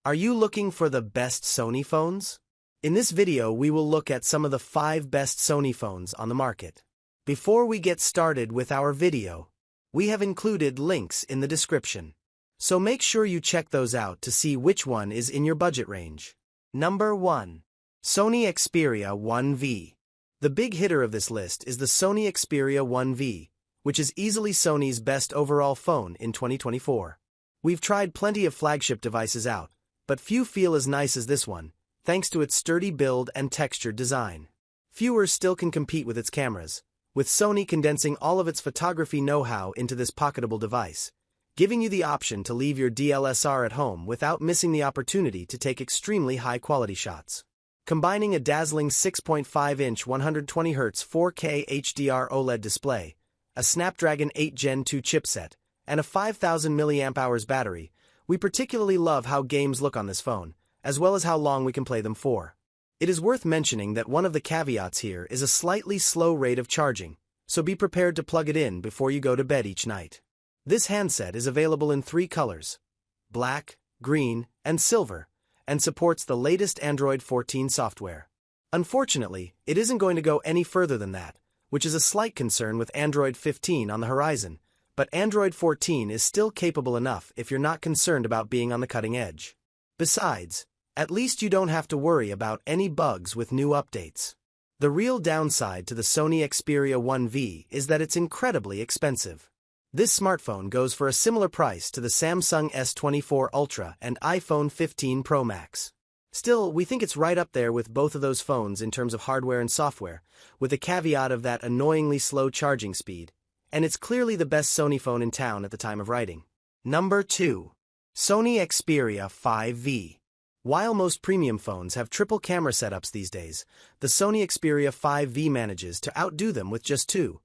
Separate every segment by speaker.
Speaker 1: Are you looking for the best Sony phones? In this video, we will look at some of the 5 best Sony phones on the market. Before we get started with our video, we have included links in the description. So make sure you check those out to see which one is in your budget range. Number 1. Sony Xperia 1V. The big hitter of this list is the Sony Xperia 1V, which is easily Sony's best overall phone in 2024. We've tried plenty of flagship devices out, but few feel as nice as this one, thanks to its sturdy build and textured design. Fewer still can compete with its cameras, with Sony condensing all of its photography know-how into this pocketable device, giving you the option to leave your DSLR at home without missing the opportunity to take extremely high-quality shots. Combining a dazzling 6.5-inch 120Hz 4K HDR OLED display, a Snapdragon 8 Gen 2 chipset, and a 5,000 mAh battery, we particularly love how games look on this phone, as well as how long we can play them for. It is worth mentioning that one of the caveats here is a slightly slow rate of charging, so be prepared to plug it in before you go to bed each night. This handset is available in 3 colors: black, green, and silver, and supports the latest Android 14 software. Unfortunately, it isn't going to go any further than that, which is a slight concern with Android 15 on the horizon, but Android 14 is still capable enough if you're not concerned about being on the cutting edge. Besides, at least you don't have to worry about any bugs with new updates. The real downside to the Sony Xperia 1V is that it's incredibly expensive. This smartphone goes for a similar price to the Samsung S24 Ultra and iPhone 15 Pro Max. Still, we think it's right up there with both of those phones in terms of hardware and software, with the caveat of that annoyingly slow charging speed, and it's clearly the best Sony phone in town at the time of writing. Number 2. Sony Xperia 5V. While most premium phones have triple camera setups these days, the Sony Xperia 5V manages to outdo them with just 2.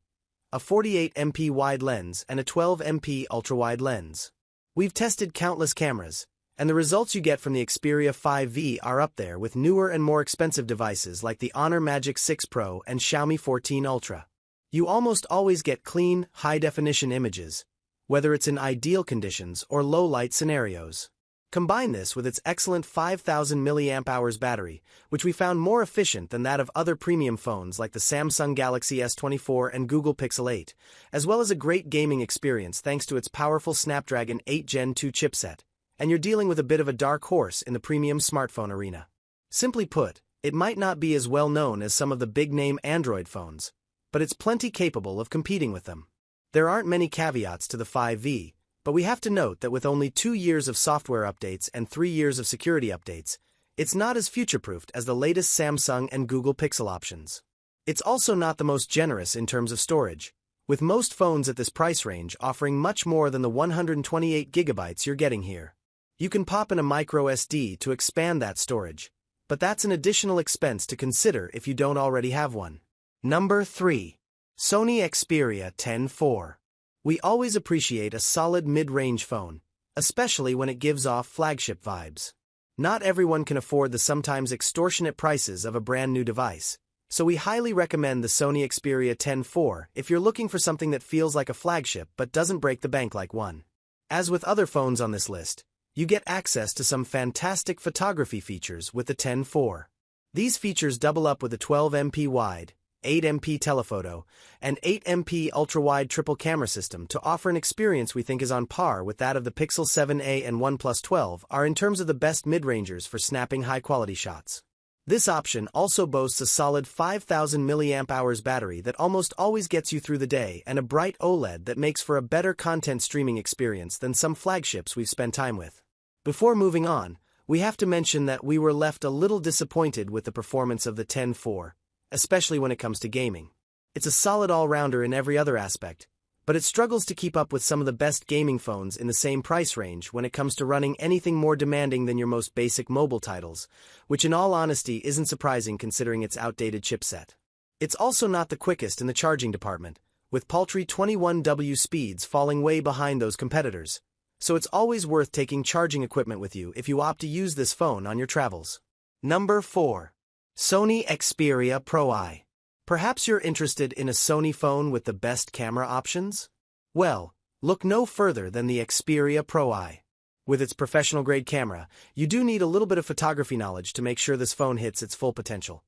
Speaker 1: A 48MP wide lens and a 12MP ultra-wide lens. We've tested countless cameras, and the results you get from the Xperia 5V are up there with newer and more expensive devices like the Honor Magic 6 Pro and Xiaomi 14 Ultra. You almost always get clean, high-definition images, whether it's in ideal conditions or low-light scenarios. Combine this with its excellent 5,000 mAh battery, which we found more efficient than that of other premium phones like the Samsung Galaxy S24 and Google Pixel 8, as well as a great gaming experience thanks to its powerful Snapdragon 8 Gen 2 chipset, and you're dealing with a bit of a dark horse in the premium smartphone arena. Simply put, it might not be as well known as some of the big-name Android phones, but it's plenty capable of competing with them. There aren't many caveats to the 5V, but we have to note that with only 2 years of software updates and 3 years of security updates, it's not as future-proofed as the latest Samsung and Google Pixel options. It's also not the most generous in terms of storage, with most phones at this price range offering much more than the 128GB you're getting here. You can pop in a microSD to expand that storage, but that's an additional expense to consider if you don't already have one. Number 3. Sony Xperia 10-4. We always appreciate a solid mid-range phone, especially when it gives off flagship vibes. Not everyone can afford the sometimes extortionate prices of a brand new device, so we highly recommend the Sony Xperia 10-4 if you're looking for something that feels like a flagship but doesn't break the bank like one. As with other phones on this list, you get access to some fantastic photography features with the 10-4. These features double up with a 12MP wide, 8MP telephoto, and 8MP ultra-wide triple camera system to offer an experience we think is on par with that of the Pixel 7a and OnePlus 12 are in terms of the best mid-rangers for snapping high-quality shots. This option also boasts a solid 5,000 mAh battery that almost always gets you through the day and a bright OLED that makes for a better content streaming experience than some flagships we've spent time with. Before moving on, we have to mention that we were left a little disappointed with the performance of the 10-4, especially when it comes to gaming. It's a solid all-rounder in every other aspect, but it struggles to keep up with some of the best gaming phones in the same price range when it comes to running anything more demanding than your most basic mobile titles, which in all honesty isn't surprising considering its outdated chipset. It's also not the quickest in the charging department, with paltry 21W speeds falling way behind those competitors, so it's always worth taking charging equipment with you if you opt to use this phone on your travels. Number 4. Sony Xperia Pro I. Perhaps you're interested in a Sony phone with the best camera options? Well, look no further than the Xperia Pro I. With its professional-grade camera, you do need a little bit of photography knowledge to make sure this phone hits its full potential.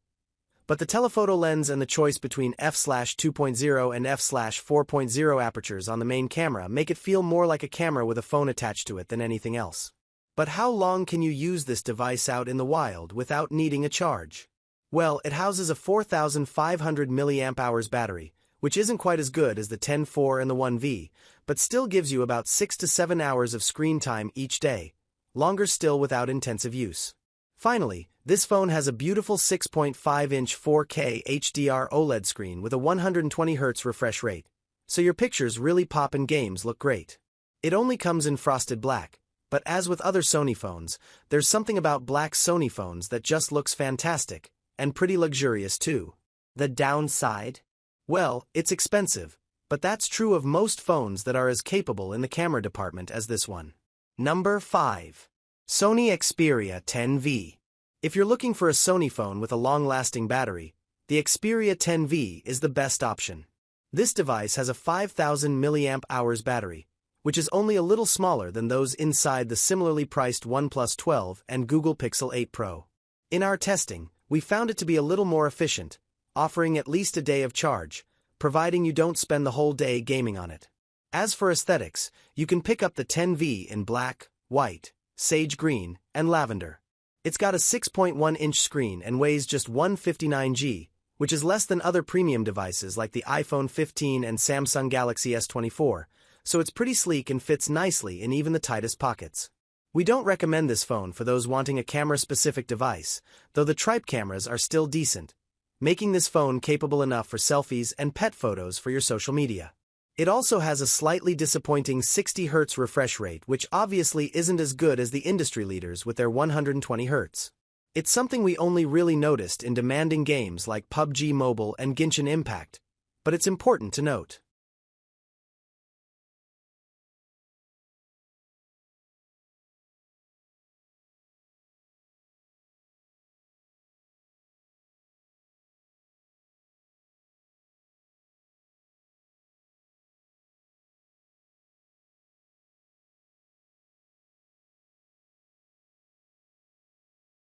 Speaker 1: But the telephoto lens and the choice between f/2.0 and f/4.0 apertures on the main camera make it feel more like a camera with a phone attached to it than anything else. But how long can you use this device out in the wild without needing a charge? Well, it houses a 4,500 mAh battery, which isn't quite as good as the 10-4 and the 1V, but still gives you about 6 to 7 hours of screen time each day, longer still without intensive use. Finally, this phone has a beautiful 6.5-inch 4K HDR OLED screen with a 120Hz refresh rate, so your pictures really pop and games look great. It only comes in frosted black, but as with other Sony phones, there's something about black Sony phones that just looks fantastic, and pretty luxurious too. The downside? Well, it's expensive, but that's true of most phones that are as capable in the camera department as this one. Number 5. Sony Xperia 10V. If you're looking for a Sony phone with a long-lasting battery, the Xperia 10V is the best option. This device has a 5,000 mAh battery, which is only a little smaller than those inside the similarly priced OnePlus 12 and Google Pixel 8 Pro. In our testing, we found it to be a little more efficient, offering at least a day of charge, providing you don't spend the whole day gaming on it. As for aesthetics, you can pick up the 10V in black, white, sage green, and lavender. It's got a 6.1-inch screen and weighs just 159 g, which is less than other premium devices like the iPhone 15 and Samsung Galaxy S24, so it's pretty sleek and fits nicely in even the tightest pockets. We don't recommend this phone for those wanting a camera-specific device, though the tripod cameras are still decent, making this phone capable enough for selfies and pet photos for your social media. It also has a slightly disappointing 60Hz refresh rate, which obviously isn't as good as the industry leaders with their 120Hz. It's something we only really noticed in demanding games like PUBG Mobile and Genshin Impact, but it's important to note.